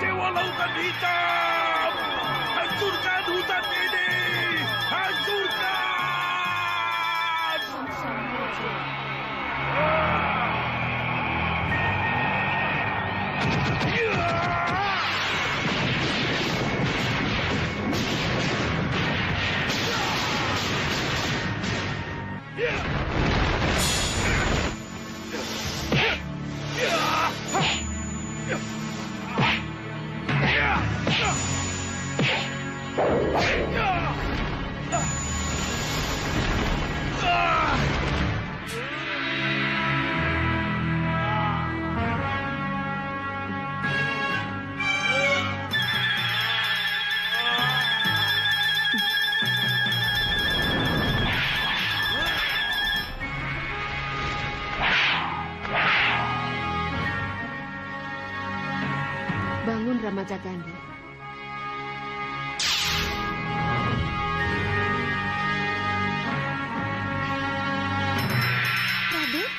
Dewa Lautan Hitam! Hancurkan hutan ini! Hancurkan! Bangun Ramajagandhi. Raden?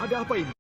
Ada apa ini?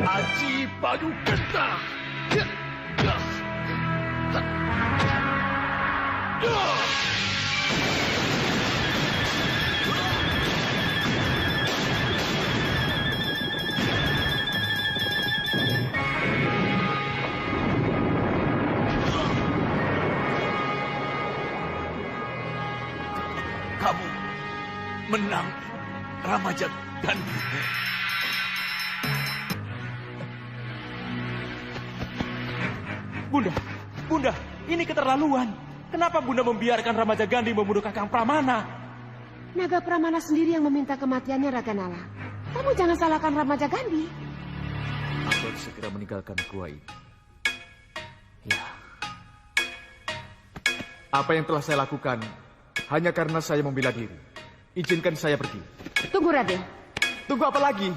Aji Padu Genta! Kamu menang, Ramajagandhi. Bunda, ini keterlaluan. Kenapa Bunda membiarkan Ramajagandhi membunuh Kakang Pramana? Naga Pramana sendiri yang meminta kematiannya, Raganala. Kamu jangan salahkan Ramajagandhi. Aku harus segera meninggalkan gua ini. Ya. Apa yang telah saya lakukan hanya karena saya membela diri. Izinkan saya pergi. Tunggu, Raden. Tunggu apa lagi?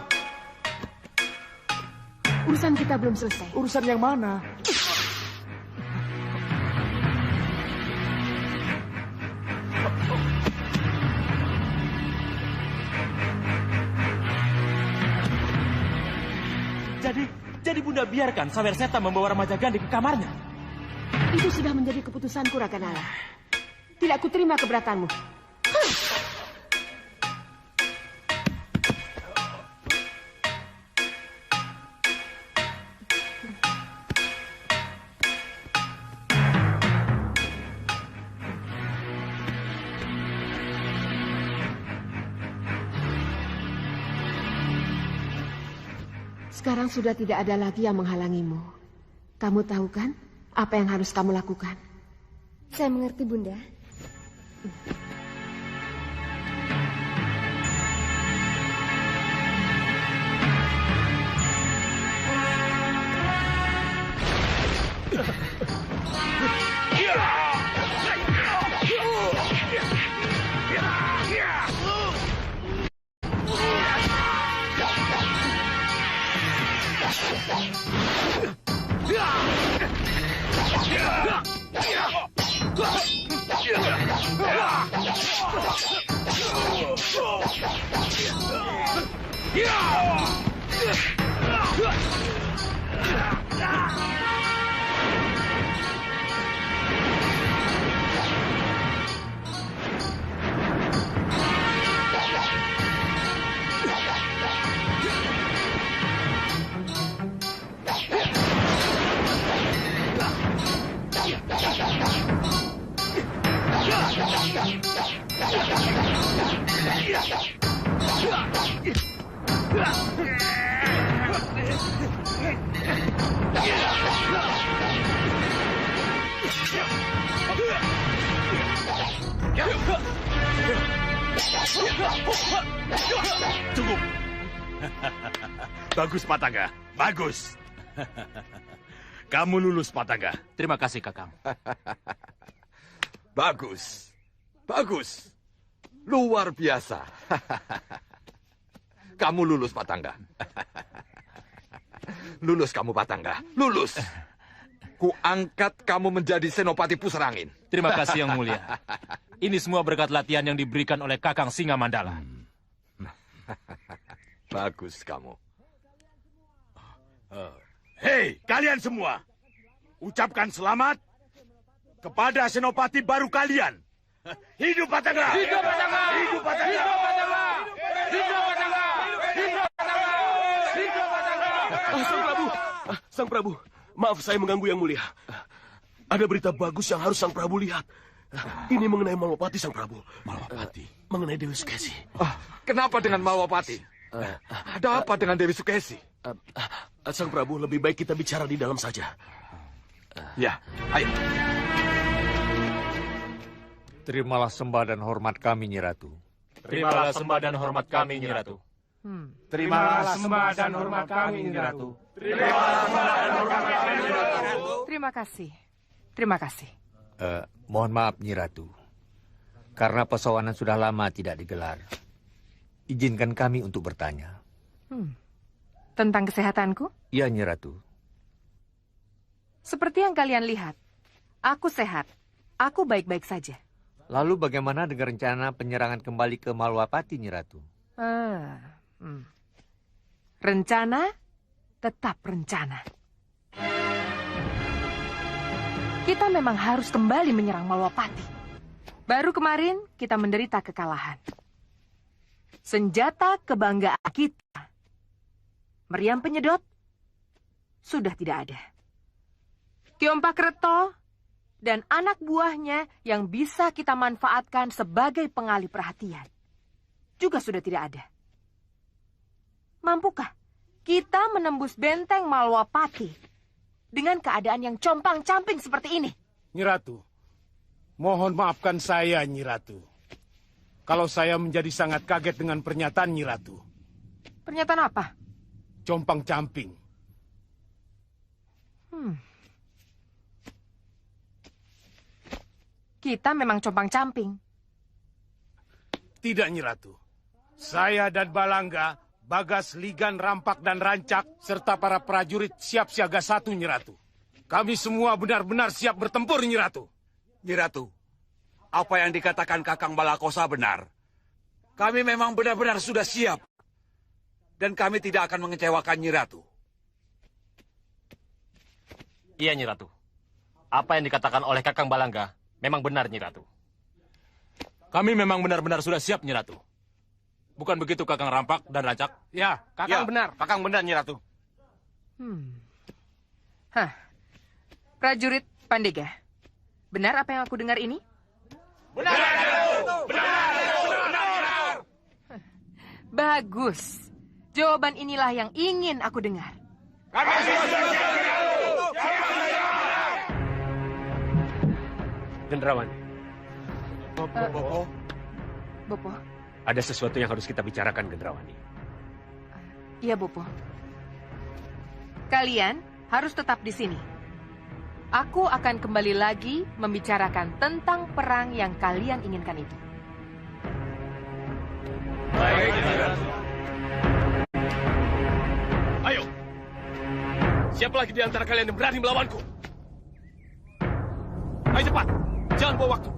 Urusan kita belum selesai. Urusan yang mana? Jadi Bunda biarkan Sawer Seta membawa Ramajagandhi ke kamarnya. Itu sudah menjadi keputusanku, Raganala. Tidak kuterima keberatanmu. Sekarang sudah tidak ada lagi yang menghalangimu. Kamu tahu kan apa yang harus kamu lakukan? Saya mengerti, Bunda. Cukup. Bagus, Patangga. Bagus. Kamu lulus, Patangga. Terima kasih, Kakang. Bagus. Bagus. Luar biasa. Kamu lulus, Patangga. Lulus kamu, Patangga. Lulus. Kuangkat kamu menjadi Senopati Pusarangin. Terima kasih, Yang Mulia. Ini semua berkat latihan yang diberikan oleh Kakang Singa Mandala. Bagus kamu. Hei, kalian semua. Ucapkan selamat kepada Senopati baru kalian. Hidup Patangga! Hidup Patangga! Hidup Patangga! Hidup Patangga! Hidup Patangga! Hidup Patangga! Hidup Patangga! Sang Prabu, Sang Prabu, maaf saya mengganggu Yang Mulia. Ada berita bagus yang harus Sang Prabu lihat. Ini mengenai Malwapati, Sang Prabu. Malwapati? Mengenai Dewi Sukesi. Kenapa dengan Malwapati? Ada apa dengan Dewi Sukesi? Sang Prabu, lebih baik kita bicara di dalam saja. Ya, ayo. Terimalah sembah dan hormat kami, Nyi Ratu. Terimalah sembah dan hormat kami, Nyi Ratu. Terimalah sembah dan hormat kami, Nyi Ratu. Terima kasih. Terima kasih. Mohon maaf, Nyi Ratu. Karena pesawanan sudah lama tidak digelar. Izinkan kami untuk bertanya. Tentang kesehatanku? Iya, Nyi Ratu. Seperti yang kalian lihat, aku sehat. Aku baik-baik saja. Lalu bagaimana dengan rencana penyerangan kembali ke Malwapati, Nyi Ratu? Rencana tetap rencana. Kita memang harus kembali menyerang Malwapati. Baru kemarin kita menderita kekalahan. Senjata kebanggaan kita, meriam penyedot, sudah tidak ada. Kiyompakreto dan anak buahnya yang bisa kita manfaatkan sebagai pengalih perhatian juga sudah tidak ada. Mampukah kita menembus benteng Malwapati dengan keadaan yang compang-camping seperti ini? Nyi Ratu, mohon maafkan saya, Nyi Ratu. Kalau saya menjadi sangat kaget dengan pernyataan Nyi Ratu. Pernyataan apa? Compang-camping. Kita memang compang-camping. Tidak, Nyi Ratu. Saya dan Balangga, Bagas, Ligan, Rampak, dan Rancak, serta para prajurit siap siaga 1, Nyi Ratu. Kami semua benar-benar siap bertempur, Nyi Ratu. Nyi Ratu, apa yang dikatakan Kakang Balakosa benar. Kami memang benar-benar sudah siap. Dan kami tidak akan mengecewakan Nyi Ratu. Iya, Nyi Ratu. Apa yang dikatakan oleh Kakang Balangga memang benar, Nyi Ratu. Kami memang benar-benar sudah siap, Nyi Ratu. Bukan begitu, Kakang Rampak dan Rancak? Ya, Kakang benar. Kakang benar, Nyi Ratu. Prajurit Pandega, benar apa yang aku dengar ini? Benar, Ratu! Benar, Ratu! Benar! Bagus. Jawaban inilah yang ingin aku dengar. Gendrawani, Bopo. ada sesuatu yang harus kita bicarakan, Gendrawani. Iya, Bopo. Kalian harus tetap di sini. Aku akan kembali lagi membicarakan tentang perang yang kalian inginkan itu. Baik, ayo. Siapa lagi di antara kalian yang berani melawanku? Ayo cepat. Jangan bawa waktu.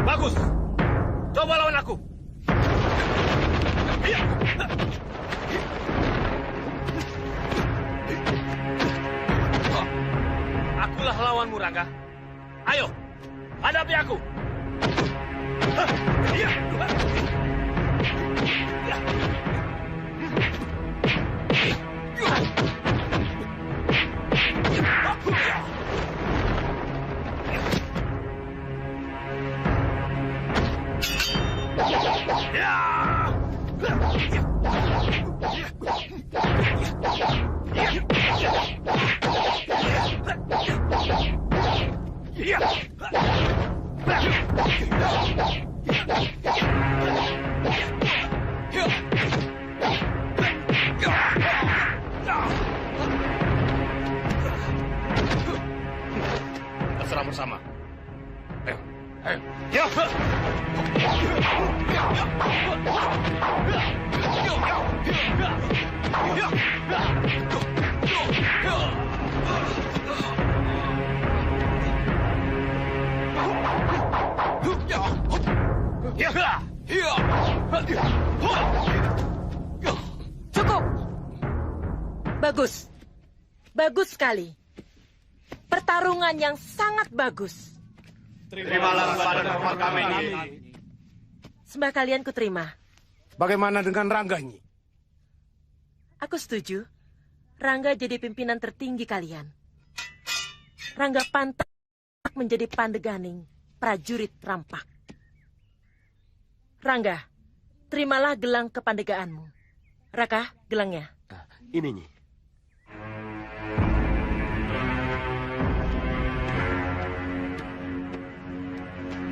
Bagus. Coba lawan aku. Iya. Akulah lawanmu, Rangga. Ayo, hadapi aku. Iya. Kita serang bersama. Ayo, ayo. Ya. Cukup. Bagus. Bagus sekali. Pertarungan yang sangat bagus. Terimalah sembah kami. Sembah kalian kuterima. Bagaimana dengan Rangga, Nyi? Aku setuju. Rangga jadi pimpinan tertinggi kalian. Rangga pantas menjadi pandeganing prajurit rampak. Rangga, terimalah gelang kepandegaanmu. Raka, gelangnya. Ini, Nyi.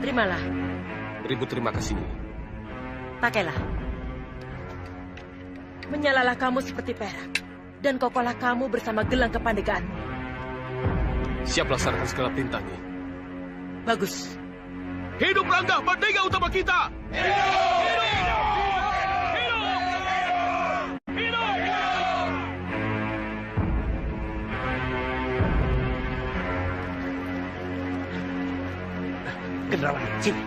Terimalah. Beribu terima kasih. Pakailah. Menyalalah kamu seperti perak. Dan kokohlah kamu bersama gelang kepandegaanmu. Siap laksanakan segala perintah, Nyi. Bagus. Hidup Rangga, Pandega utama kita! Gendrawani, sini.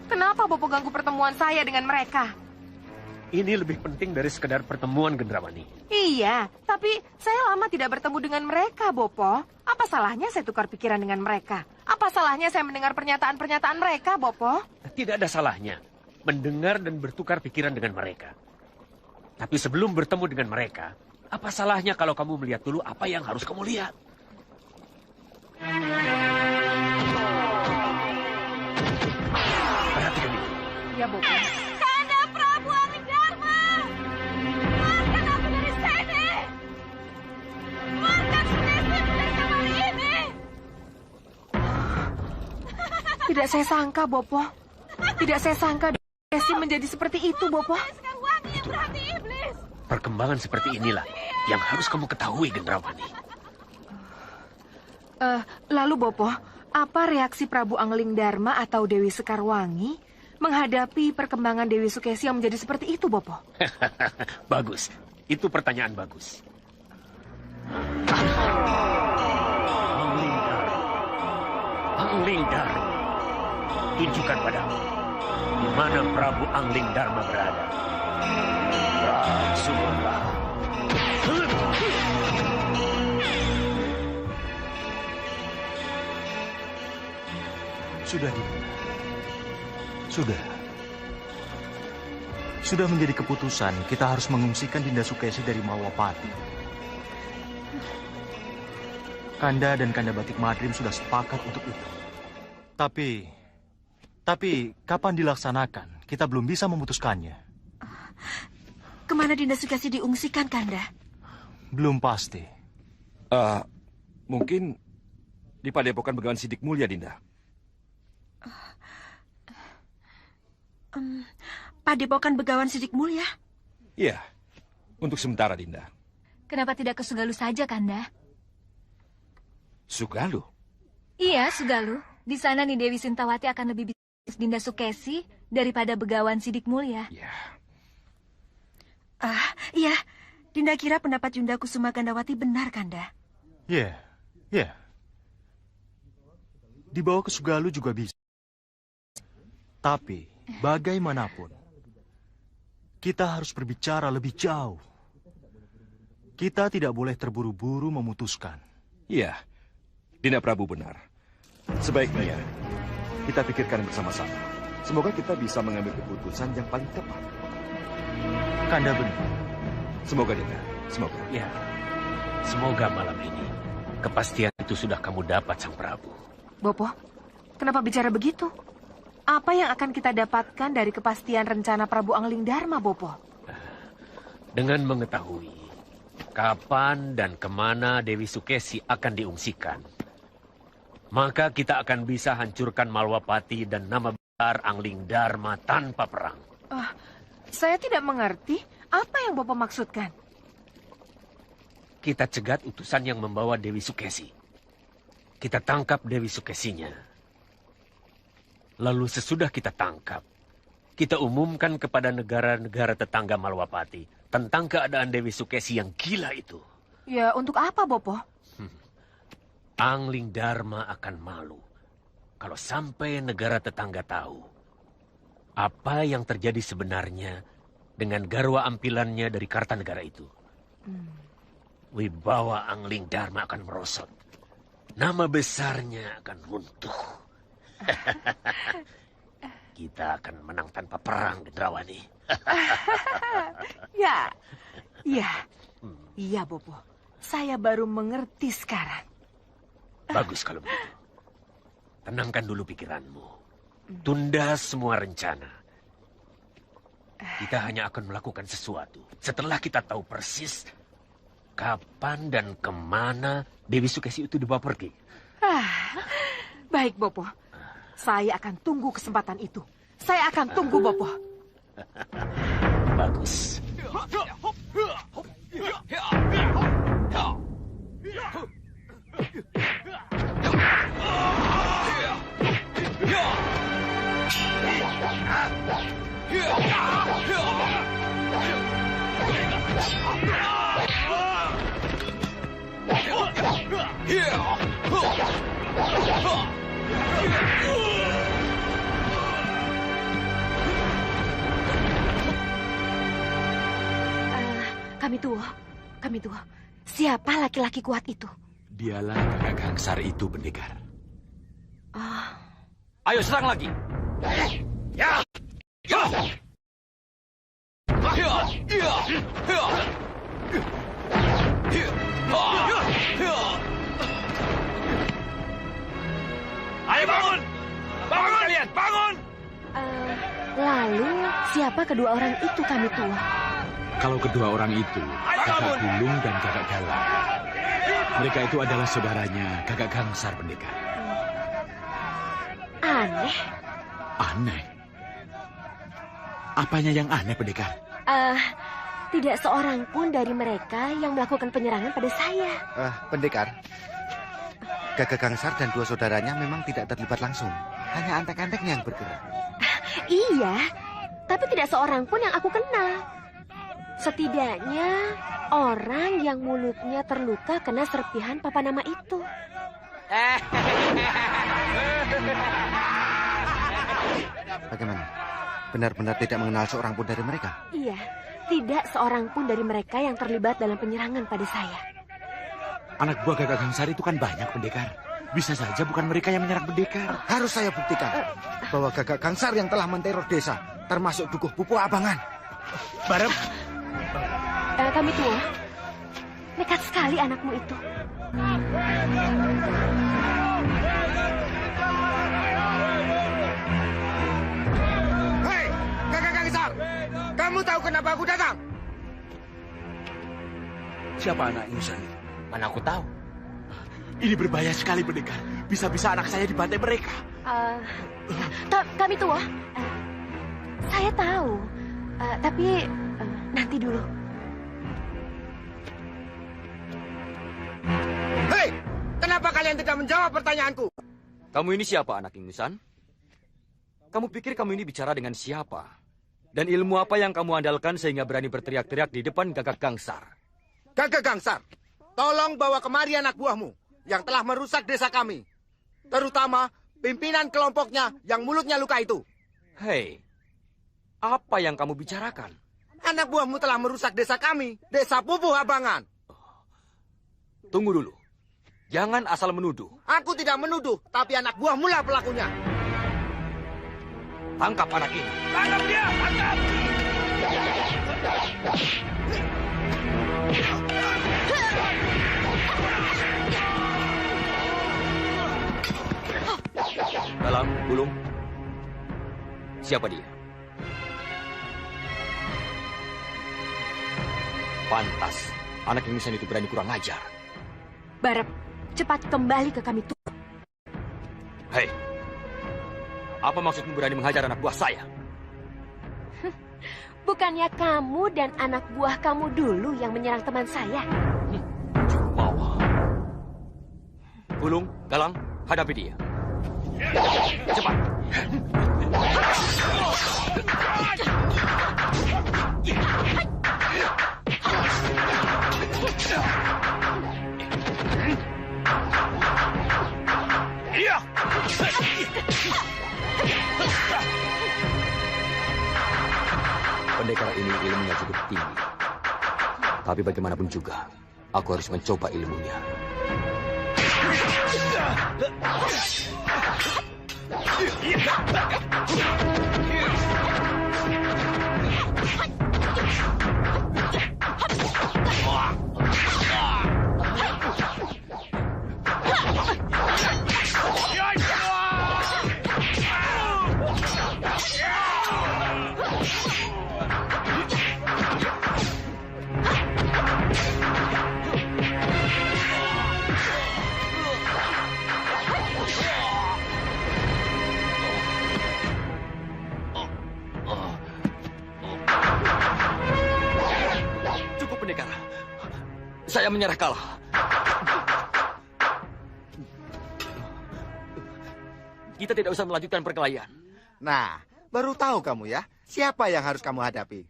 Kenapa Bopo ganggu pertemuan saya dengan mereka? Ini lebih penting dari sekedar pertemuan, Gendrawani. Iya, tapi saya lama tidak bertemu dengan mereka, Bopo. Apa salahnya saya tukar pikiran dengan mereka? Apa salahnya saya mendengar pernyataan-pernyataan mereka, Bopo? Tidak ada salahnya mendengar dan bertukar pikiran dengan mereka. Tapi sebelum bertemu dengan mereka, apa salahnya kalau kamu melihat dulu apa yang harus kamu lihat? Perhatikan ini. Ya, Bopo. Kanda Prabu Amindharma! Keluarkan aku dari sini! Keluarkan Sudesi dari kamar ini! Tidak saya sangka, Bopo. Tidak saya sangka Desi menjadi seperti itu, Bopo. Wangi yang berhati iblis! Perkembangan seperti inilah yang harus kamu ketahui, Gendrawani. Lalu, Bopo, apa reaksi Prabu Angling Dharma atau Dewi Sekarwangi menghadapi perkembangan Dewi Sukesi yang menjadi seperti itu, Bopo? Bagus. Itu pertanyaan bagus. Angling Dharma. Tunjukkan padamu di mana Prabu Angling Dharma berada. Rasulullah. Sudah, Dinda. Sudah. Sudah menjadi keputusan kita harus mengungsikan Dinda Sukesi dari Mawapati. Kanda dan Kanda Batik Madrim sudah sepakat untuk itu. Tapi Tapi kapan dilaksanakan, kita belum bisa memutuskannya. Kemana Dinda Sukesi diungsikan, Kanda? Belum pasti. Mungkin di Padepokan Begawan Sidik Mulia, Dinda. Padepokan Begawan Sidik Mulia? Iya, untuk sementara, Dinda. Kenapa tidak ke Sugalu saja, Kanda? Sugalu? Iya, Sugalu. Di sana nih Dewi Sintawati akan lebih bisa Dinda Sukesi daripada Begawan Sidik Mulia. Iya. Dinda kira pendapat Yunda Kusuma Gandawati benar, Kanda. Iya. Dibawa ke Sugalu juga bisa. Tapi, bagaimanapun, kita harus berbicara lebih jauh. Kita tidak boleh terburu-buru memutuskan. Iya, Dinda Prabu benar. Sebaiknya kita pikirkan bersama-sama. Semoga kita bisa mengambil keputusan yang paling tepat. Kanda benar. Semoga, Dinda. Semoga. Ya, semoga malam ini kepastian itu sudah kamu dapat, Sang Prabu. Bopo, kenapa bicara begitu? Apa yang akan kita dapatkan dari kepastian rencana Prabu Angling Dharma, Bopo? Dengan mengetahui kapan dan kemana Dewi Sukesi akan diungsikan, maka kita akan bisa hancurkan Malwapati dan nama besar Angling Dharma tanpa perang. Saya tidak mengerti apa yang Bopo maksudkan. Kita cegat utusan yang membawa Dewi Sukesi. Kita tangkap Dewi Sukesinya. Lalu sesudah kita tangkap, kita umumkan kepada negara-negara tetangga Malwapati tentang keadaan Dewi Sukesi yang gila itu. Ya, untuk apa, Bopo? Angling Dharma akan malu kalau sampai negara tetangga tahu apa yang terjadi sebenarnya dengan garwa ampilannya dari Kartanegara itu. Wibawa Angling Dharma akan merosot. Nama besarnya akan runtuh. Kita akan menang tanpa perang, Gendrawani. Iya, Bopo. Saya baru mengerti sekarang. Bagus kalau begitu. Tenangkan dulu pikiranmu. Tunda semua rencana. Kita hanya akan melakukan sesuatu setelah kita tahu persis kapan dan kemana Dewi Sukesi itu dibawa pergi. Baik, Bopo. Saya akan tunggu kesempatan itu. Saya akan tunggu, Bopo. Bagus. Kami tua. Siapa laki-laki kuat itu? Dialah kakak Gangsar itu, Pendekar. Ayo serang lagi. Ya. Ayo bangun! Bangun kalian! Bangun! Lalu siapa kedua orang itu, kami tua? Kalau kedua orang itu, Kakak Gulung dan Kakak Galang. Mereka itu adalah saudaranya Kakak Gangsar, Pendekar. Aneh. Aneh? Apanya yang aneh, Pendekar? Tidak seorang pun dari mereka yang melakukan penyerangan pada saya. Pendekar, Kakak Gangsar dan dua saudaranya memang tidak terlibat langsung. Hanya antek-anteknya yang bergerak. Iya, tapi tidak seorang pun yang aku kenal. Setidaknya orang yang mulutnya terluka kena serpihan papanama itu. Bagaimana? Benar-benar tidak mengenal seorang pun dari mereka? Iya, tidak seorang pun dari mereka yang terlibat dalam penyerangan pada saya. Anak buah Kakak Gangsar itu kan banyak, Pendekar. Bisa saja bukan mereka yang menyerang Pendekar. Harus saya buktikan bahwa Kakak Gangsar yang telah menteror desa, termasuk Dukuh Pupu Abangan. Barem. Kami tua, nekat sekali anakmu itu. Kamu tahu kenapa aku datang? Siapa anak ingusan itu? Mana aku tahu. Ini berbahaya sekali, pendekar. Bisa-bisa anak saya dibantai mereka. Kami tua. Saya tahu. Tapi nanti dulu. Hei, kenapa kalian tidak menjawab pertanyaanku? Kamu ini siapa, anak ingusan? Kamu pikir kamu ini bicara dengan siapa? Dan ilmu apa yang kamu andalkan sehingga berani berteriak-teriak di depan Gagak Gangsar? Gagak Gangsar, tolong bawa kemari anak buahmu yang telah merusak desa kami. Terutama pimpinan kelompoknya yang mulutnya luka itu. Hei, apa yang kamu bicarakan? Anak buahmu telah merusak desa kami, desa Pupuh Abangan. Tunggu dulu. Jangan asal menuduh. Aku tidak menuduh, tapi anak buahmu lah pelakunya. Tangkap anak ini. Tangkap dia, tangkap! Dalam, Bulung. Siapa dia? Pantas. Anak ingusan itu berani kurang ajar. Barep, cepat kembali ke kami tua. Hei, apa maksudmu berani menghajar anak buah saya? Bukannya kamu dan anak buah kamu dulu yang menyerang teman saya? Jumawa. Bulung, Galang, hadapi dia. Cepat. Iya. Pendekar ini ilmunya cukup tinggi. Tapi bagaimanapun juga, aku harus mencoba ilmunya. Saya menyerah kalah. Kita tidak usah melanjutkan perkelahian. Nah, baru tahu kamu ya, siapa yang harus kamu hadapi.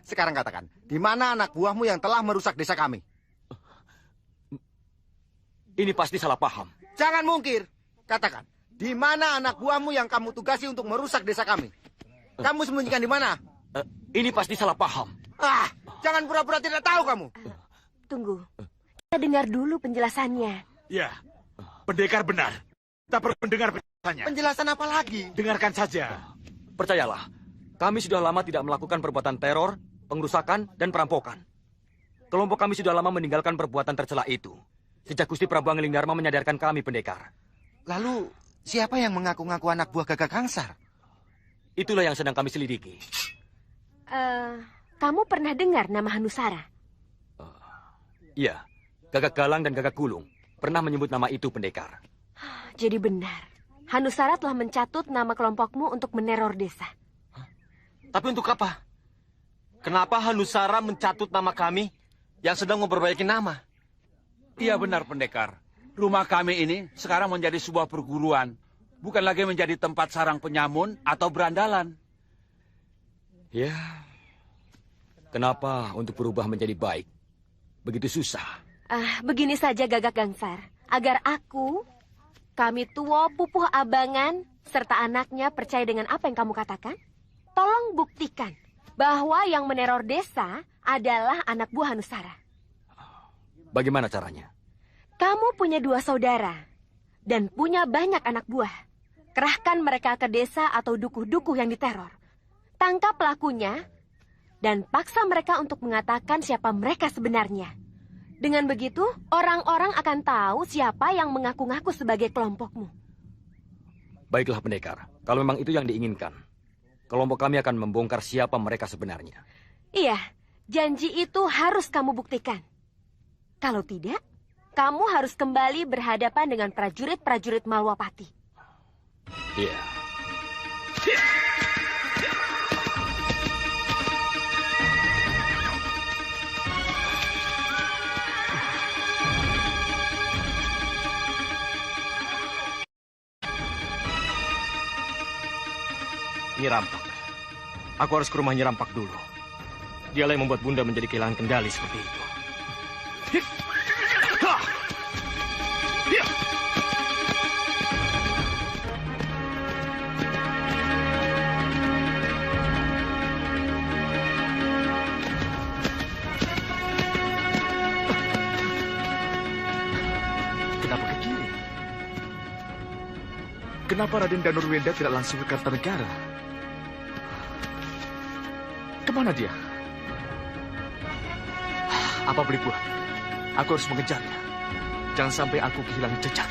Sekarang katakan, di mana anak buahmu yang telah merusak desa kami? Ini pasti salah paham. Jangan mungkir. Katakan, di mana anak buahmu yang kamu tugasi untuk merusak desa kami? Kamu sembunyikan di mana? Ini pasti salah paham. Ah, jangan pura-pura tidak tahu kamu. Tunggu, kita dengar dulu penjelasannya. Ya, pendekar benar. Kita perlu mendengar penjelasannya. Penjelasan apa lagi? Dengarkan saja. Percayalah, kami sudah lama tidak melakukan perbuatan teror, pengrusakan, dan perampokan. Kelompok kami sudah lama meninggalkan perbuatan tercela itu. Sejak Gusti Prabu Angelingdarma menyadarkan kami, pendekar. Lalu, siapa yang mengaku-ngaku anak buah Gagak Gangsar? Itulah yang sedang kami selidiki. Kamu pernah dengar nama Hanusara? Iya, Gagak Galang dan Gagak Gulung pernah menyebut nama itu, pendekar. Jadi benar, Hanusara telah mencatut nama kelompokmu untuk meneror desa. Tapi untuk apa? Kenapa Hanusara mencatut nama kami yang sedang memperbaiki nama? Iya benar, pendekar. Rumah kami ini sekarang menjadi sebuah perguruan. Bukan lagi menjadi tempat sarang penyamun atau berandalan. Ya, kenapa untuk berubah menjadi baik begitu susah? Begini saja Gagak Gangsar. Agar aku, kami tua Pupuh Abangan, serta anaknya percaya dengan apa yang kamu katakan, tolong buktikan bahwa yang meneror desa adalah anak buah Hanusara. Bagaimana caranya? Kamu punya 2 saudara dan punya banyak anak buah. Kerahkan mereka ke desa atau dukuh-dukuh yang diteror. Tangkap pelakunya dan paksa mereka untuk mengatakan siapa mereka sebenarnya. Dengan begitu, orang-orang akan tahu siapa yang mengaku-ngaku sebagai kelompokmu. Baiklah, pendekar. Kalau memang itu yang diinginkan, kelompok kami akan membongkar siapa mereka sebenarnya. Iya, janji itu harus kamu buktikan. Kalau tidak, kamu harus kembali berhadapan dengan prajurit-prajurit Malwapati. Iya. Nyi Rampak. Aku harus ke rumah Nyi Rampak dulu. Dialah yang membuat Bunda menjadi kehilangan kendali seperti itu. Kenapa ke kiri? Kenapa Raden Danurwenda tidak langsung ke Kartanegara? Kemana dia? Apa boleh buat? Aku harus mengejarnya. Jangan sampai aku kehilangan jejak.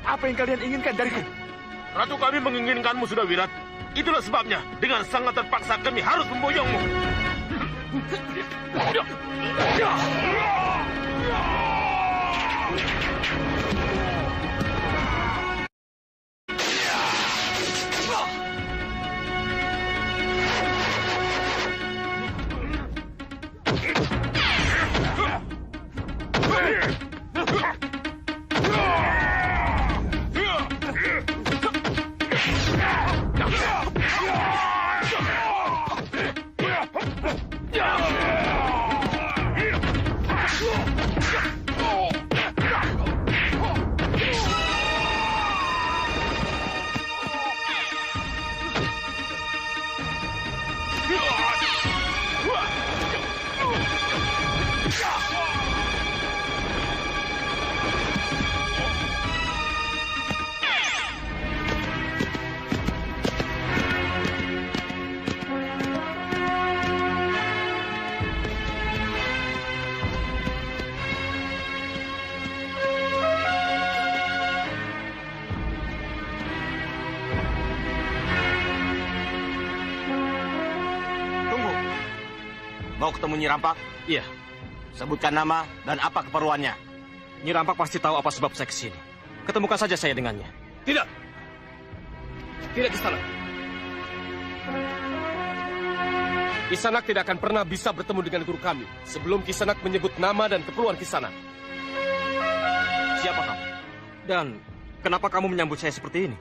Apa yang kalian inginkan dariku? Ratu kami menginginkanmu sudah Wirat. Itulah sebabnya dengan sangat terpaksa kami harus memboyongmu. Mau ketemu Nyi Rampak? Iya. Sebutkan nama dan apa keperluannya. Nyi Rampak pasti tahu apa sebab saya kesini. Ketemukan saja saya dengannya. Tidak. Tidak, Kisanak. Kisanak tidak akan pernah bisa bertemu dengan guru kami sebelum Kisanak menyebut nama dan keperluan Kisanak. Siapa kamu? Dan kenapa kamu menyambut saya seperti ini?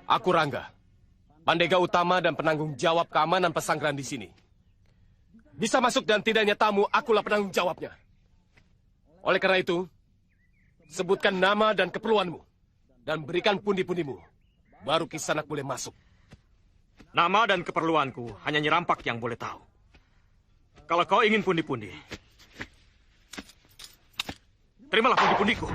Aku Rangga, Pandega utama dan penanggung jawab keamanan pesanggeran di sini. Bisa masuk dan tidaknya tamu, akulah penanggung jawabnya. Oleh karena itu, sebutkan nama dan keperluanmu. Dan berikan pundi-pundimu. Baru Kisanak boleh masuk. Nama dan keperluanku hanya Nyi Rampak yang boleh tahu. Kalau kau ingin pundi-pundi, terimalah pundi-pundiku.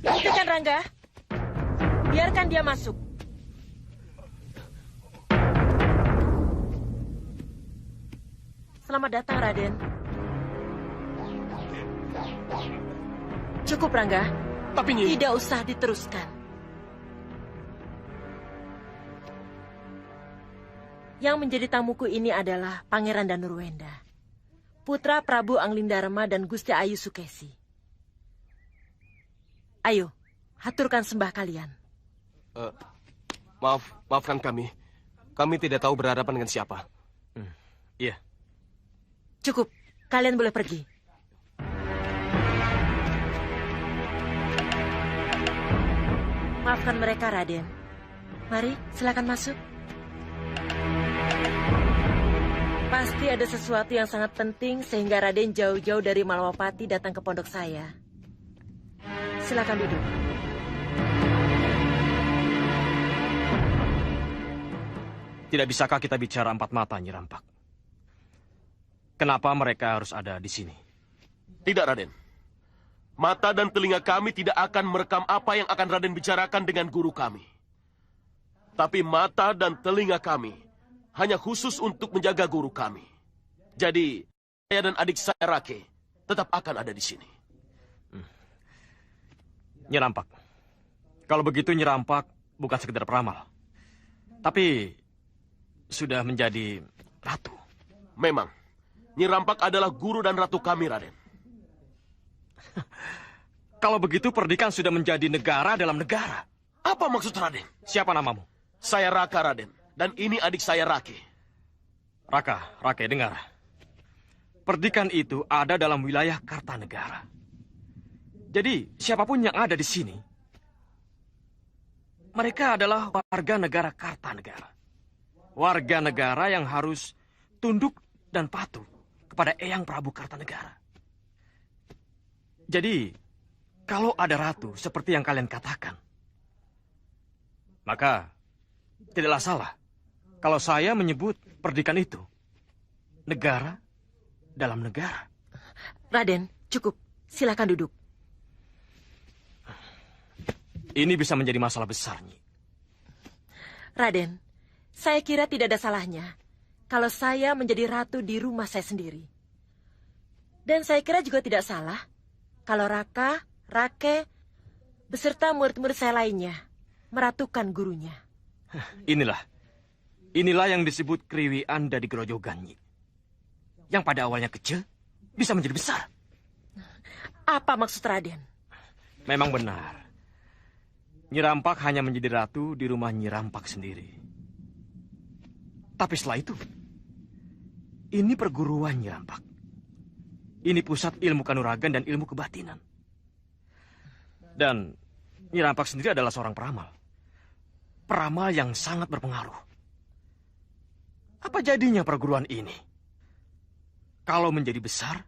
Buktikan, Rangga. Biarkan dia masuk. Selamat datang, Raden. Cukup, Rangga. Tapi Nyi... Tidak usah diteruskan. Yang menjadi tamuku ini adalah Pangeran Danurwenda, putra Prabu Anglingdarma dan Gusti Ayu Sukesi. Ayo, haturkan sembah kalian. Maafkan kami. Kami tidak tahu berhadapan dengan siapa. Iya. Cukup, kalian boleh pergi. Maafkan mereka, Raden. Mari, silakan masuk. Pasti ada sesuatu yang sangat penting sehingga Raden jauh-jauh dari Malwapati datang ke pondok saya. Silakan duduk. Tidak bisakah kita bicara empat mata, Nyi Rampak? Kenapa mereka harus ada di sini? Tidak, Raden. Mata dan telinga kami tidak akan merekam apa yang akan Raden bicarakan dengan guru kami. Tapi mata dan telinga kami hanya khusus untuk menjaga guru kami. Jadi, saya dan adik saya Rake tetap akan ada di sini. Nyi Rampak, kalau begitu Nyi Rampak bukan sekedar peramal, tapi sudah menjadi ratu. Memang, Nyi Rampak adalah guru dan ratu kami, Raden. Kalau begitu Perdikan sudah menjadi negara dalam negara. Apa maksud Raden? Siapa namamu? Saya Raka, Raden. Dan ini adik saya Rake. Rake, dengar. Perdikan itu ada dalam wilayah Kartanegara. Jadi, siapapun yang ada di sini, mereka adalah warga negara Kartanegara. Warga negara yang harus tunduk dan patuh kepada Eyang Prabu Kartanegara. Jadi, kalau ada ratu seperti yang kalian katakan, maka tidaklah salah kalau saya menyebut Perdikan itu negara dalam negara. Raden, cukup. Silakan duduk. Ini bisa menjadi masalah besar, Nyi. Raden, saya kira tidak ada salahnya kalau saya menjadi ratu di rumah saya sendiri. Dan saya kira juga tidak salah kalau Raka, Rake, beserta murid-murid saya lainnya meratukan gurunya. Inilah yang disebut kriwian dari gerojogan, Nyi. Yang pada awalnya kecil bisa menjadi besar. Apa maksud Raden? Memang benar. Nyi Rampak hanya menjadi ratu di rumah Nyi Rampak sendiri. Tapi setelah itu, ini perguruan Nyi Rampak. Ini pusat ilmu kanuragan dan ilmu kebatinan. Dan Nyi Rampak sendiri adalah seorang peramal. Peramal yang sangat berpengaruh. Apa jadinya perguruan ini kalau menjadi besar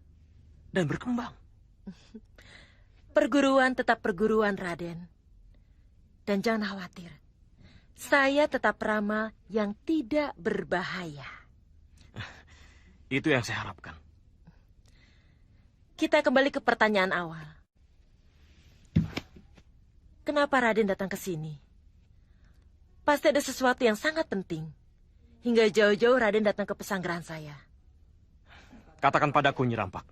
dan berkembang? Perguruan tetap perguruan, Raden. Dan jangan khawatir, saya tetap peramal yang tidak berbahaya. Itu yang saya harapkan. Kita kembali ke pertanyaan awal. Kenapa Raden datang ke sini? Pasti ada sesuatu yang sangat penting. Hingga jauh-jauh Raden datang ke pesanggeran saya. Katakan padaku, Nyi Rampak.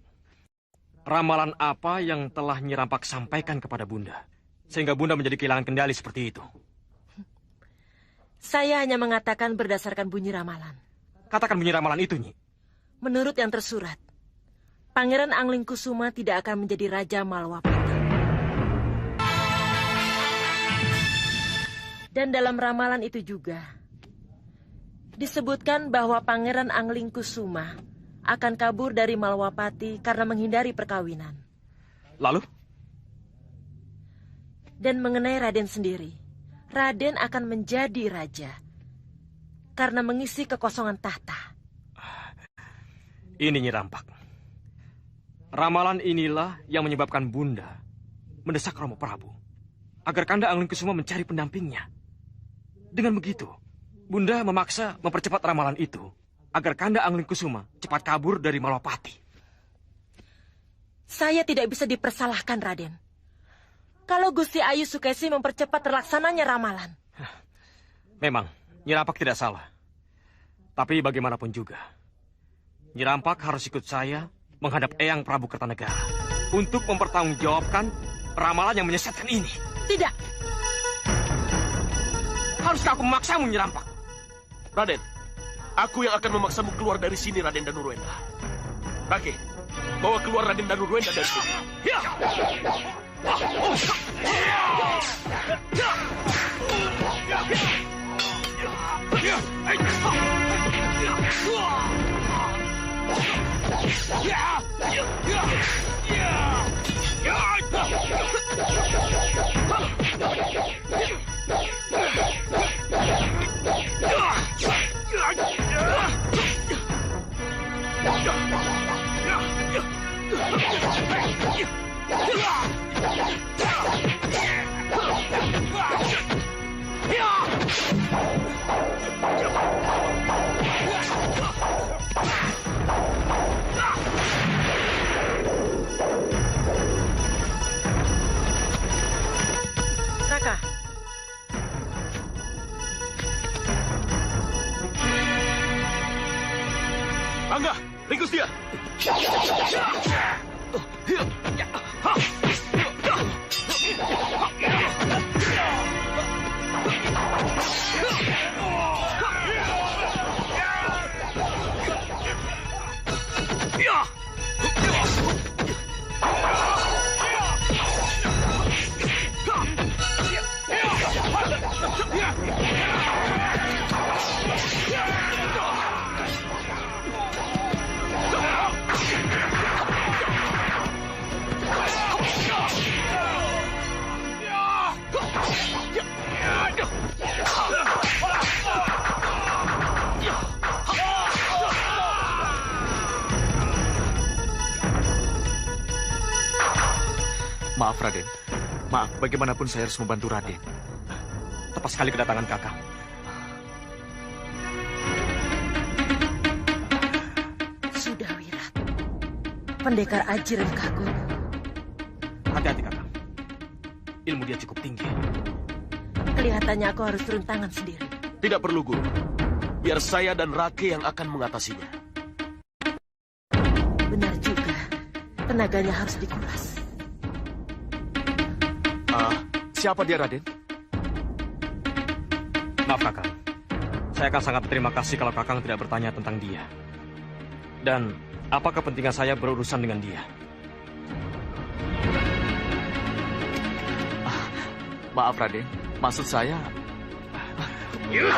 Ramalan apa yang telah Nyi Rampak sampaikan kepada Bunda, sehingga Bunda menjadi kehilangan kendali seperti itu? Saya hanya mengatakan berdasarkan bunyi ramalan. Katakan bunyi ramalan itu, Nyi. Menurut yang tersurat, Pangeran Anglingkusuma tidak akan menjadi Raja Malwapati. Dan dalam ramalan itu juga disebutkan bahwa Pangeran Anglingkusuma akan kabur dari Malwapati karena menghindari perkawinan. Lalu? Dan mengenai Raden sendiri, Raden akan menjadi raja karena mengisi kekosongan tahta. Ini Nyi Rampak. Ramalan inilah yang menyebabkan Bunda mendesak Romo Prabu agar Kanda Anglingkusuma mencari pendampingnya. Dengan begitu, Bunda memaksa mempercepat ramalan itu agar Kanda Anglingkusuma cepat kabur dari Malwapati. Saya tidak bisa dipersalahkan, Raden. kalau Gusti Ayu Sukesi mempercepat terlaksananya ramalan. Memang, Nyi Rampak tidak salah. Tapi bagaimanapun juga, Nyi Rampak harus ikut saya menghadap Eyang Prabu Kertanegara untuk mempertanggungjawabkan ramalan yang menyesatkan ini. Tidak. Haruskah aku memaksamu, Nyi Rampak? Raden, aku yang akan memaksamu keluar dari sini, Raden Danurwenda. Rake, bawa keluar Raden Danurwenda dari sini. Raka. Angga, ringkus dia. Maaf, Raden. Maaf, bagaimanapun saya harus membantu Raden. Tepat sekali kedatangan Kakang. Sudah, Wirat. Pendekar Aji Rengkago. Hati-hati, Kakang. Ilmu dia cukup tinggi. Kelihatannya aku harus turun tangan sendiri. Tidak perlu, Guru. Biar saya dan Rake yang akan mengatasinya. Benar juga. Tenaganya harus dikuras. Siapa dia, Raden? Maaf, Kakang. Saya akan sangat berterima kasih kalau Kakang tidak bertanya tentang dia. Dan apa kepentingan saya berurusan dengan dia? Maaf, Raden. Maksud saya... Tidak.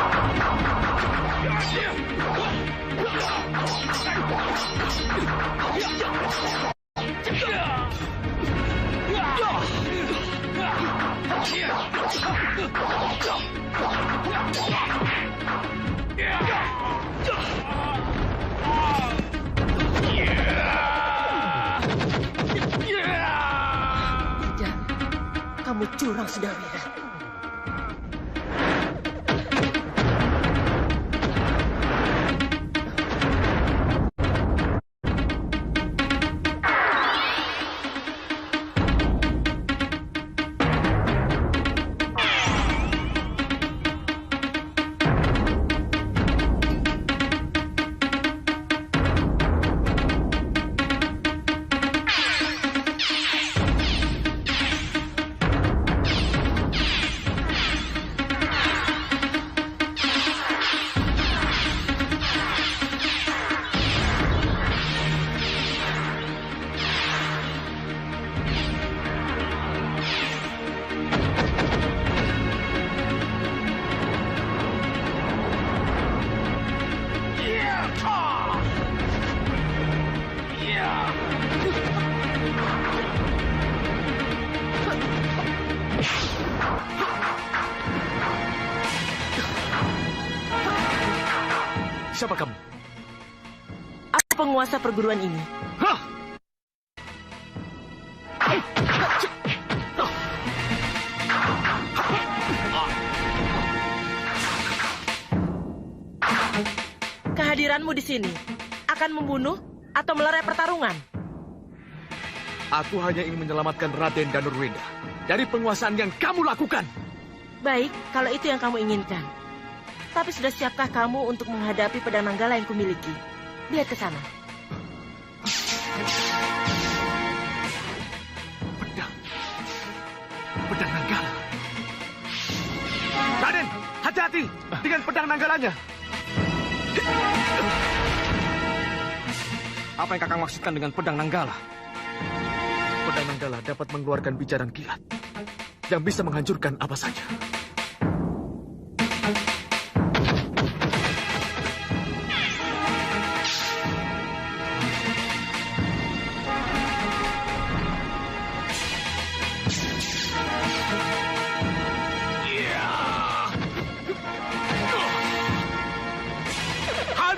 Kamu curang sudah, Wirat. Siapa kamu? Aku penguasa perguruan ini. Hah? Kehadiranmu di sini akan membunuh atau melerai pertarungan? Aku hanya ingin menyelamatkan Raden Danurwenda. dari penguasaan yang kamu lakukan. Baik, kalau itu yang kamu inginkan. Tapi sudah siapkah kamu untuk menghadapi pedang Nanggala yang kumiliki? Lihat ke sana. Pedang Nanggala. Raden, hati-hati dengan pedang Nanggalanya. Apa yang Kakang maksudkan dengan pedang Nanggala? Pedang Nanggala dapat mengeluarkan bicaran kilat yang bisa menghancurkan apa saja.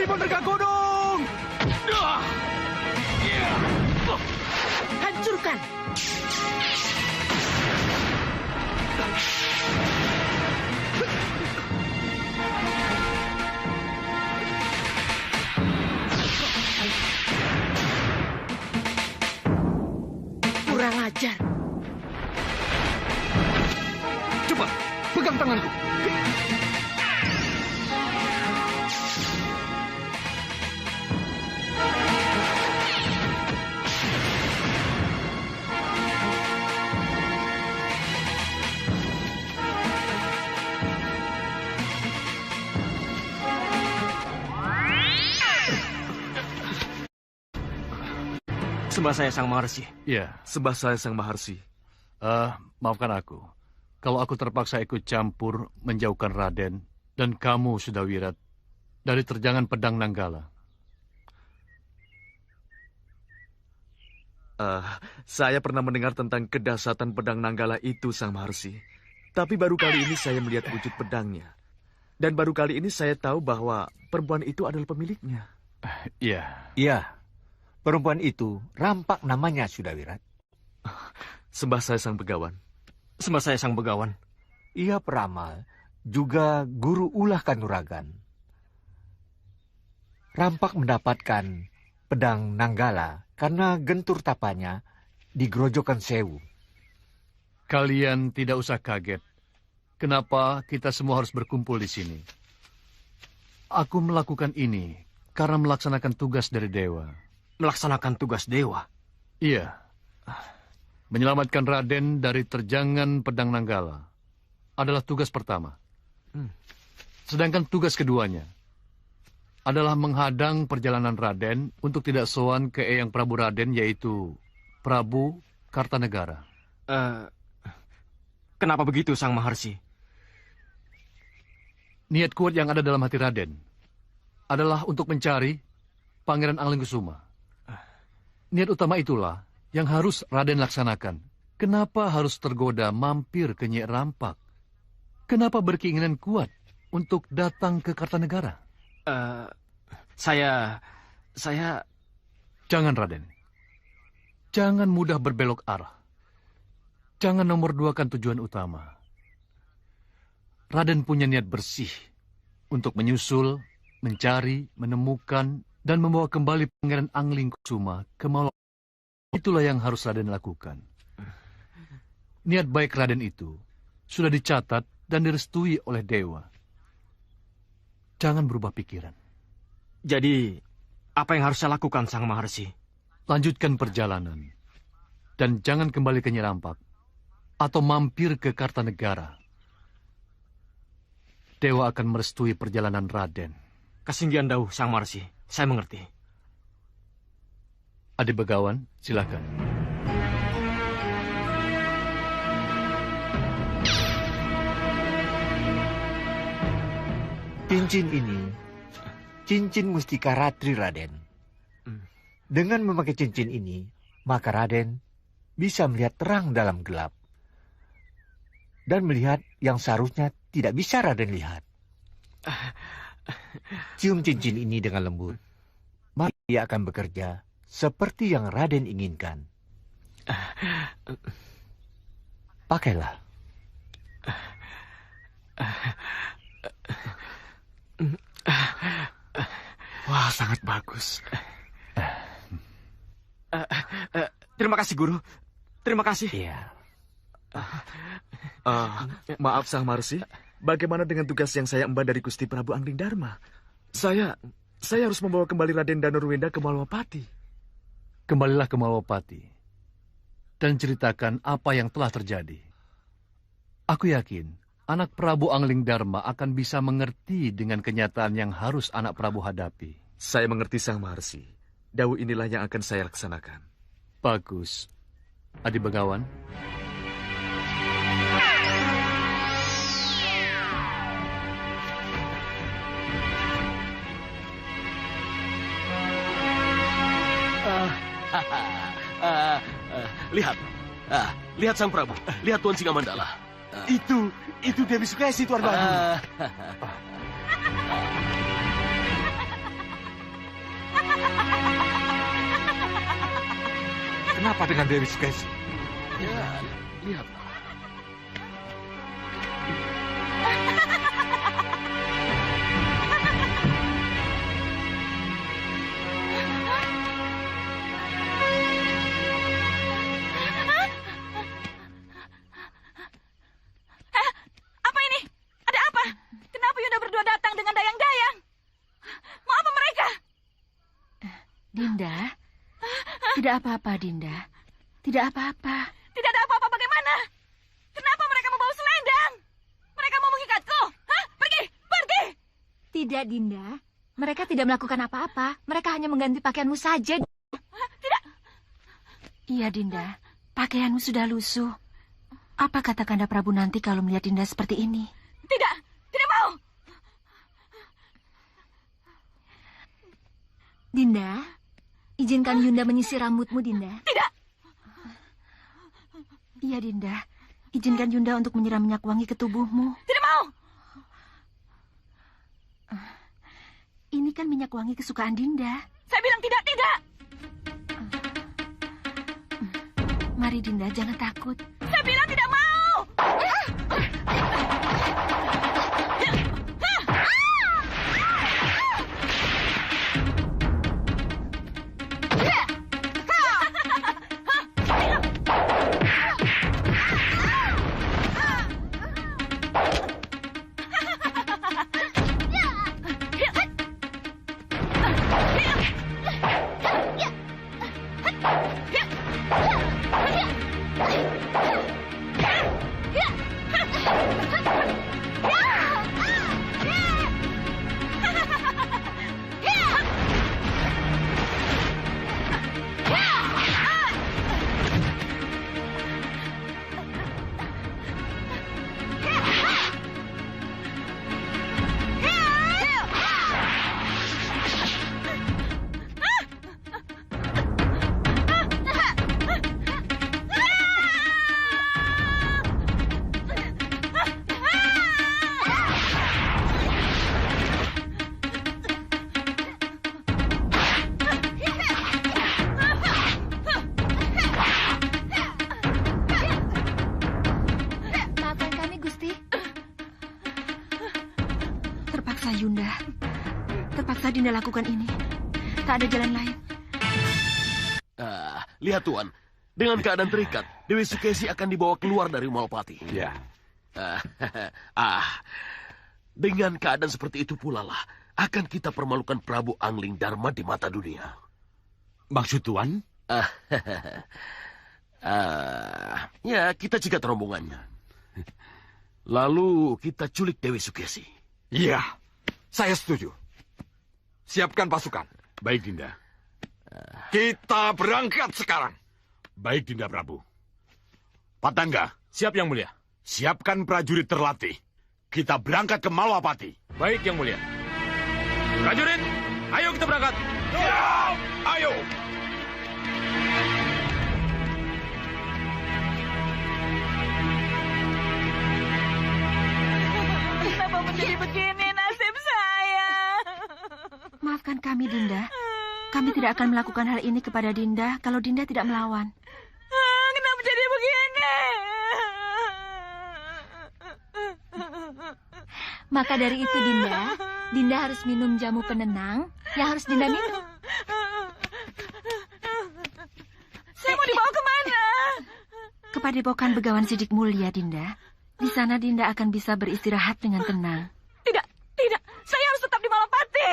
Penegak gunung! Hancurkan! Kurang ajar. Coba, pegang tanganku. Sembah saya Sang Maharsi. Ya. Sembah saya Sang Maharsi. Maafkan aku. Kalau aku terpaksa ikut campur menjauhkan Raden dan kamu, Sudawirat, dari terjangan pedang Nanggala. Saya pernah mendengar tentang kedahsyatan pedang Nanggala itu, Sang Maharsi. Tapi baru kali ini saya melihat wujud pedangnya. Dan baru kali ini saya tahu bahwa perempuan itu adalah pemiliknya. Iya. Iya. Perempuan itu Rampak namanya, Sudawirat. Sembah saya Sang Begawan. Sembah saya Sang Begawan. Ia peramal, juga guru ulah kanuragan. Rampak mendapatkan pedang Nanggala karena gentur tapanya di Grojogan Sewu. Kalian tidak usah kaget. Kenapa kita semua harus berkumpul di sini? Aku melakukan ini karena melaksanakan tugas dari dewa. Melaksanakan tugas dewa? Iya. Menyelamatkan Raden dari terjangan pedang Nanggala adalah tugas pertama. Sedangkan tugas keduanya adalah menghadang perjalanan Raden untuk tidak sowan ke Eyang Prabu Raden, yaitu Prabu Kartanegara. Kenapa begitu, Sang Maharsi? Niat kuat yang ada dalam hati Raden adalah untuk mencari Pangeran Anglingkusuma. Niat utama itulah yang harus Raden laksanakan. Kenapa harus tergoda mampir ke Nyai Rampak? Kenapa berkeinginan kuat untuk datang ke Kartanegara? Saya... Jangan, Raden. Jangan mudah berbelok arah. Jangan nomor duakan tujuan utama. Raden punya niat bersih untuk menyusul, mencari, menemukan, dan membawa kembali Pangeran Anglingkusuma ke Malwa. Itulah yang harus Raden lakukan. Niat baik Raden itu sudah dicatat dan direstui oleh dewa. Jangan berubah pikiran. Jadi, apa yang harus saya lakukan, Sang Maharsi? Lanjutkan perjalanan. Dan jangan kembali ke Nyai Rampak atau mampir ke Kartanegara. Dewa akan merestui perjalanan Raden. Kasinggihan Dauh, Sang Maharsi. Saya mengerti. Adik Begawan, silakan. Cincin ini, cincin Mustika Ratri, Raden. Dengan memakai cincin ini, maka Raden bisa melihat terang dalam gelap. Dan melihat yang seharusnya tidak bisa Raden lihat. Cium cincin ini dengan lembut, maka ia akan bekerja seperti yang Raden inginkan. Pakailah. Wah, sangat bagus. Terima kasih, Guru. Terima kasih. Iya. Maaf Sang Marsi, bagaimana dengan tugas yang saya emban dari Gusti Prabu Angling Dharma? Saya harus membawa kembali Raden Danurwenda ke Malwapati. Kembalilah ke Malwapati dan ceritakan apa yang telah terjadi. Aku yakin anak Prabu Angling Dharma akan bisa mengerti dengan kenyataan yang harus anak Prabu hadapi. Saya mengerti Sang Marsi. Dawuh inilah yang akan saya laksanakan. Bagus. Adi Begawan. Lihat Sang Prabu, lihat Tuan Singamandala. Itu Dewi Sukesi, Tuan Bagu. Kenapa dengan Dewi Sukesi? Ya, lihatlah. Apa ini? Ada apa? Kenapa Yunda berdua datang dengan dayang-dayang? Mau apa mereka? Dinda, tidak apa-apa, Dinda. Tidak apa-apa. Tidak ada apa-apa bagaimana? Kenapa mereka membawa selendang? Mereka mau mengikatku? Hah? Pergi! Pergi! Tidak, Dinda. Mereka tidak melakukan apa-apa. Mereka hanya mengganti pakaianmu saja. Tidak. Iya, Dinda. Pakaianmu sudah lusuh. Apa kata Kanda Prabu nanti kalau melihat Dinda seperti ini? Tidak. Tidak mau. Dinda, izinkan Yunda menyisir rambutmu, Dinda. Tidak. Iya, Dinda. Izinkan Yunda untuk menyiram minyak wangi ke tubuhmu. Tidak mau. Ini kan minyak wangi kesukaan Dinda. Saya bilang tidak, tidak. Mari, Dinda, jangan takut. Saya bilang tidak mau. Yunda. Terpaksa Dinda lakukan ini. Tak ada jalan lain. Lihat Tuan, dengan keadaan terikat, Dewi Sukesi akan dibawa keluar dari Malwapati. Ya. Dengan keadaan seperti itu pula lah, akan kita permalukan Prabu Angling Dharma di mata dunia. Maksud Tuan? Ya, kita cegat rombongannya. Lalu kita culik Dewi Sukesi. Iya, saya setuju. Siapkan pasukan. Baik, Dinda. Kita berangkat sekarang. Baik, Dinda Prabu. Patangga. Siap, Yang Mulia. Siapkan prajurit terlatih. Kita berangkat ke Malwapati. Baik, Yang Mulia. Prajurit, ayo kita berangkat. Siap! Ayo! Kenapa menjadi begini nasib saya? Maafkan kami, Dinda. Kami tidak akan melakukan hal ini kepada Dinda kalau Dinda tidak melawan. Kenapa jadi begini? Maka dari itu, Dinda harus minum jamu penenang yang harus Dinda minum. Saya mau dibawa kemana? Padepokan Begawan Sidik Mulia, Dinda. Di sana Dinda akan bisa beristirahat dengan tenang. Tidak, tidak. Saya harus tetap di Malapati.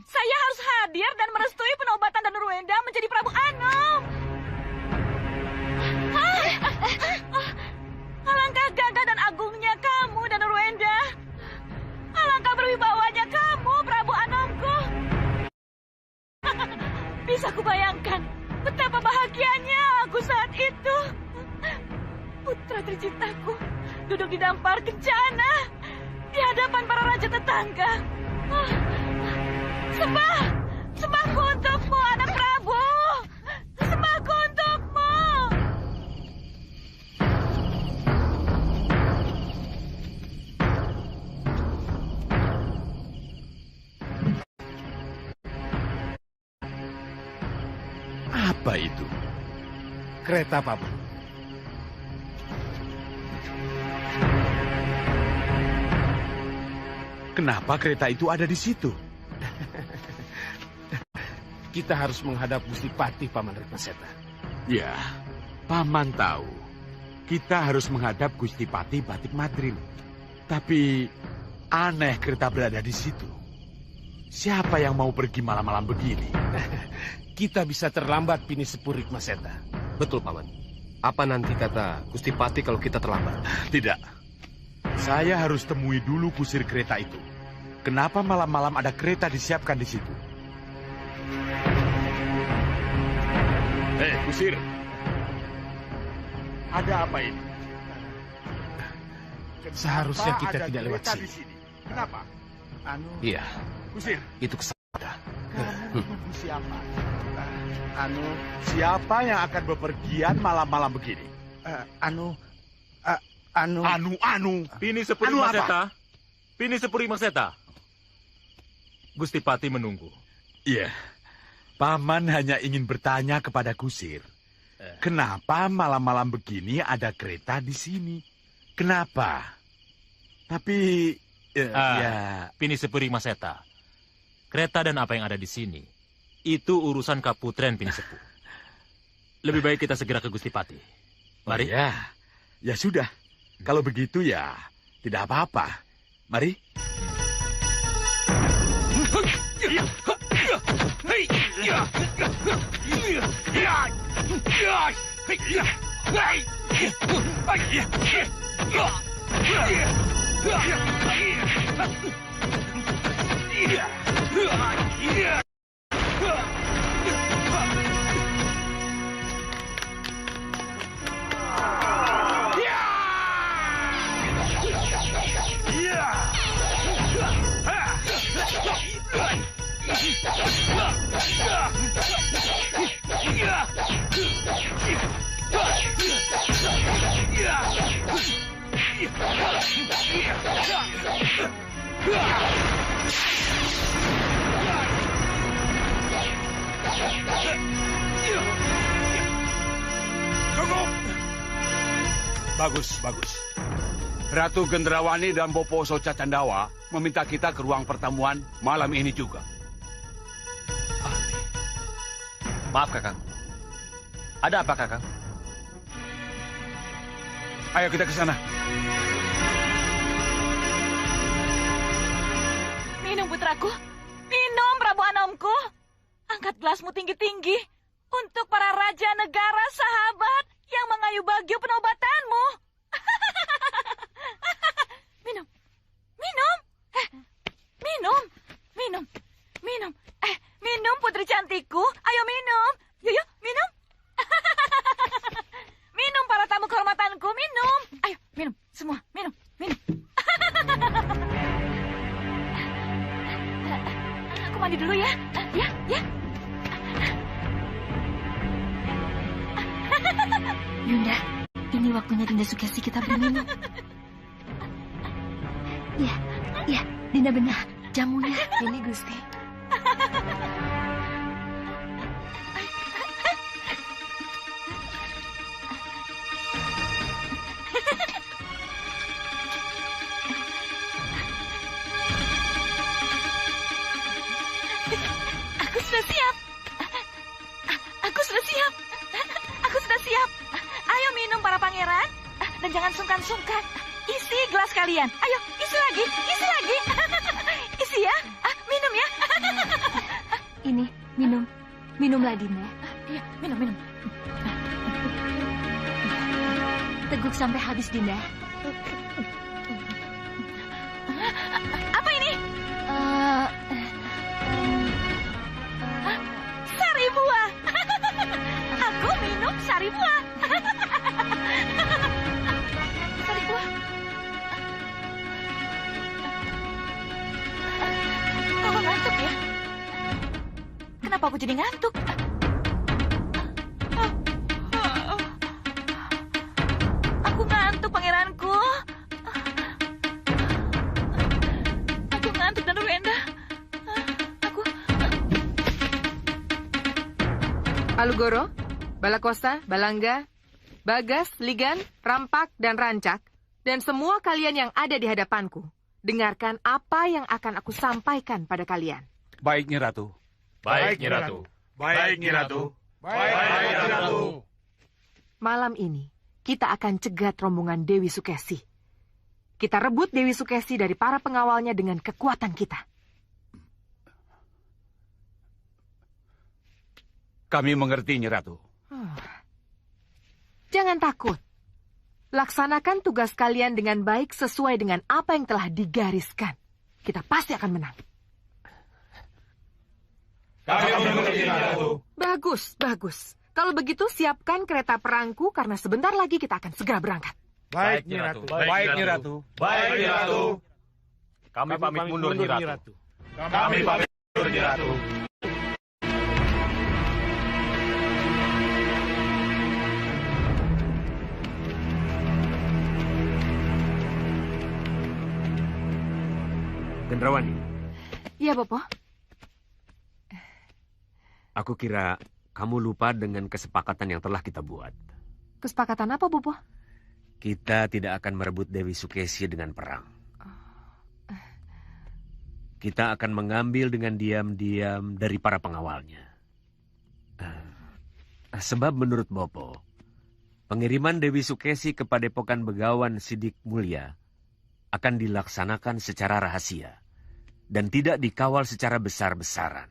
Saya harus hadir dan merestui penobatan dan Ruenda menjadi Prabu Anom. Alangkah gagah dan agungnya kamu dan Ruenda. Alangkah berwibawanya kamu, Prabu Anomku. Bisa kubayangkan betapa bahagianya aku saat itu. Putra tercintaku duduk di dampar kencana di hadapan para raja tetangga. Sembahku untukmu, anak Prabu. Sembahku untukmu. Apa itu? Kereta Pabu. Kenapa kereta itu ada di situ? Kita harus menghadap Gusti Patih, Paman Retmaseta. Ya, Paman tahu. Kita harus menghadap Gusti Patih Batik Madrim. Tapi aneh kereta berada di situ. Siapa yang mau pergi malam-malam begini? Kita bisa terlambat, Pini Sepuh Retmaseta. Betul, Paman. Apa nanti kata Gusti Patih kalau kita terlambat? Tidak. Saya harus temui dulu kusir kereta itu. Kenapa malam-malam ada kereta disiapkan di situ? Kusir. Ada apa ini? Seharusnya Kenapa kita ada tidak lewat kereta sini. di sini? Kenapa? Iya, Kusir. itu kesalahan. Kamu siapa? Siapa yang akan bepergian malam-malam begini? Pini Sepuri Anu apa? Maseta. Pini Sepuri Maseta. Gusti Patih menunggu. Iya. Paman hanya ingin bertanya kepada kusir. Kenapa malam-malam begini ada kereta di sini? Kenapa? Tapi ya. Pini Sepuri Maseta. Kereta dan apa yang ada di sini itu urusan Kaputren Pini Sepuh. Lebih baik kita segera ke Gusti Patih. Mari. Oh, ya. Ya sudah. Kalau begitu ya tidak apa-apa. Mari. Cukup! Bagus, bagus. Ratu Gendrawani dan Bopo Soca Candawa meminta kita ke ruang pertemuan malam ini juga. Maaf, Kakang. Ada apa, Kakang? Ayo kita ke sana. Minum, putraku. Minum, Prabu Anomku. Angkat gelasmu tinggi-tinggi untuk para raja negara sahabat yang mengayu bagio penobatanmu. Minum. Minum. Minum. Minum. Minum. Minum, putri cantikku. Ayo minum. Yuk, minum. Minum, para tamu kehormatanku. Minum. Ayo, minum. Semua, minum. Minum. Aku mandi dulu ya. Ya. Yunda, ini waktunya Dinda Sukesi kita berminum. Ya, Dinda benar. Jamunya. Ini, Gusti. Aku sudah siap. Aku sudah siap. Ayo minum, para pangeran. sungkan-sungkan. Isi gelas kalian. Ayo, isi lagi, isi lagi. Isi ya. Minum ya. Ini, minum. Minumlah, Dinda. Iya, minum. Teguk sampai habis, Dinda. Apa ini? Sari buah. Aku minum sari buah. Sari buah. Kok ngantuk ya? Kenapa aku jadi ngantuk? Aku ngantuk, pangeranku. Aku ngantuk, Danau Wenda. Alugoro, Balakosa, Balangga, Bagas, Ligan, Rampak, dan Rancak, dan semua kalian yang ada di hadapanku, dengarkan apa yang akan aku sampaikan pada kalian. Baik, Nyi Ratu. Baik, Nyi Ratu. Baik, Nyi Ratu. Baik, Nyi Ratu. Malam ini, kita akan cegat rombongan Dewi Sukesi. Kita rebut Dewi Sukesi dari para pengawalnya dengan kekuatan kita. Kami mengerti, Nyi Ratu. Jangan takut. Laksanakan tugas kalian dengan baik sesuai dengan apa yang telah digariskan. Kita pasti akan menang. Kami mengerti, Nyi Ratu. Bagus, bagus. Kalau begitu, siapkan kereta perangku karena sebentar lagi kita akan segera berangkat. Baik, Nyi Ratu. Baik, Nyi Ratu. Baik, Nyi Ratu. Kami pamit mundur, Nyi Ratu. Kami pamit mundur, Nyi Ratu. Gendrawani, Iya, Bopo. aku kira kamu lupa dengan kesepakatan yang telah kita buat. Kesepakatan apa, Bopo? Kita tidak akan merebut Dewi Sukesi dengan perang. Kita akan mengambil dengan diam-diam dari para pengawalnya. Sebab menurut Bopo, pengiriman Dewi Sukesi ke Padepokan Begawan Sidik Mulia akan dilaksanakan secara rahasia dan tidak dikawal secara besar-besaran.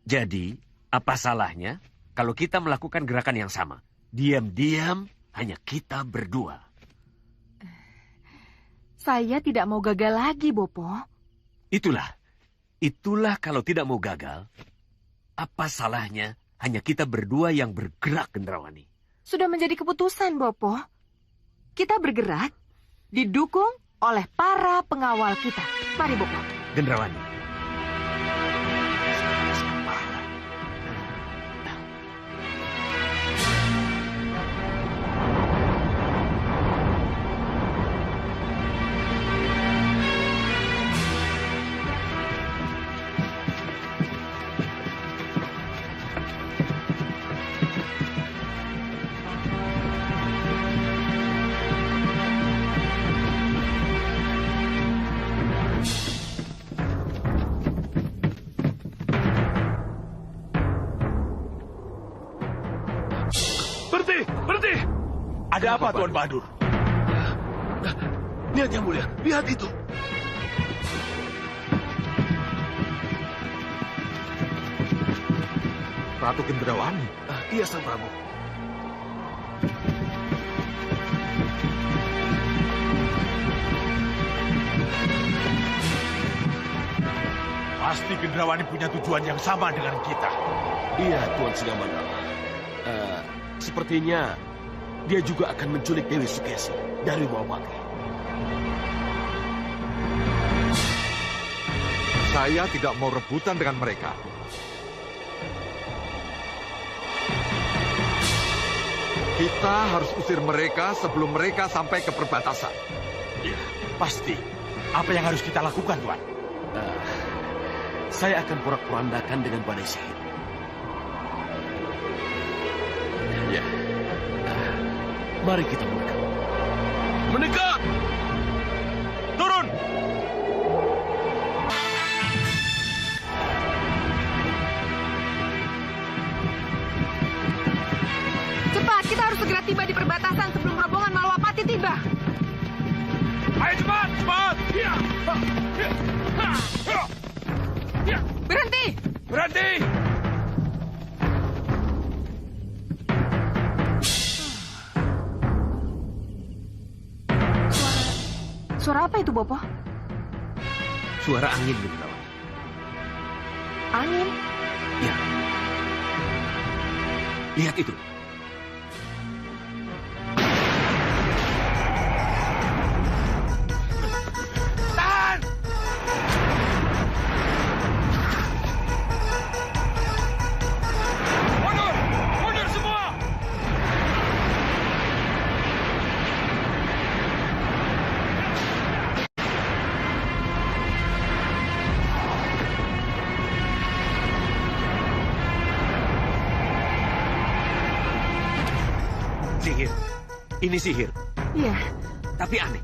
Jadi, apa salahnya kalau kita melakukan gerakan yang sama? Diam-diam hanya kita berdua. Saya tidak mau gagal lagi, Bopo. Itulah kalau tidak mau gagal. Apa salahnya hanya kita berdua yang bergerak, Gendrawani? Sudah menjadi keputusan, Bopo. Kita bergerak, didukung oleh para pengawal kita. Mari, Bopo. Gendrawani. Berhenti! Ada apa, Tuan Bahadur? Lihat yang mulia, lihat itu. Ratu Gendrawani. Iya, Sang Prabu. Pasti Gendrawani punya tujuan yang sama dengan kita. Iya, Tuan Singamangala. Sepertinya dia juga akan menculik Dewi Sukesi dari Mawapati. Saya tidak mau rebutan dengan mereka. Kita harus usir mereka sebelum mereka sampai ke perbatasan. Ya, pasti. Apa yang harus kita lakukan, Tuan? Saya akan porak-porandakan dengan Badai Sihir. Ya. Mari kita mendekat. Mendekat! Turun! Cepat, kita harus segera tiba di perbatasan sebelum rombongan Malwa Malwapati tiba. Ayo cepat, cepat! Berhenti! Berhenti! Suara apa itu, Bopo? Suara angin, Bintawati. Angin? Ya. Lihat itu. Tahan! Mundur! Mundur semua! Sihir. Ini sihir. Iya. Tapi aneh.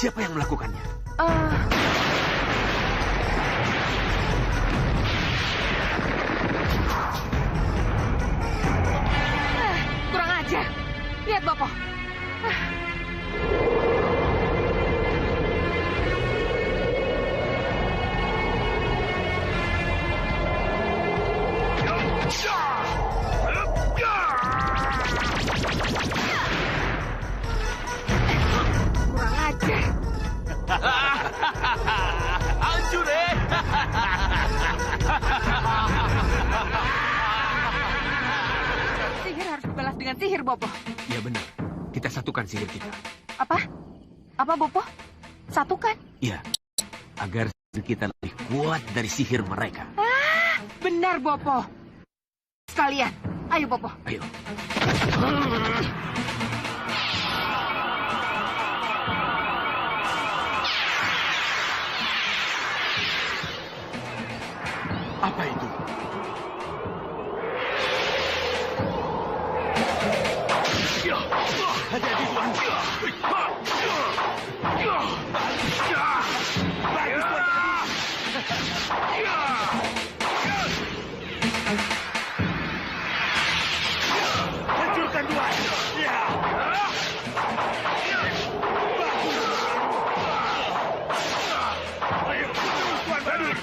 Siapa yang melakukannya? Kurang ajar. Lihat, Bopo. Kurang ajar. Hancur, Sihir harus dibalas dengan sihir, Bopo. Ya benar. Kita satukan sihir kita. Apa? Apa, Bopo? Satukan? Ya. Agar sihir kita lebih kuat dari sihir mereka. Benar, Bopo. Sekalian. Ayo, Bopo. Ayo. Apa itu? Hati-hati, Tuan. Bagus, hancurkan, Tuan. Ya. Ayo, Tuan, bagus.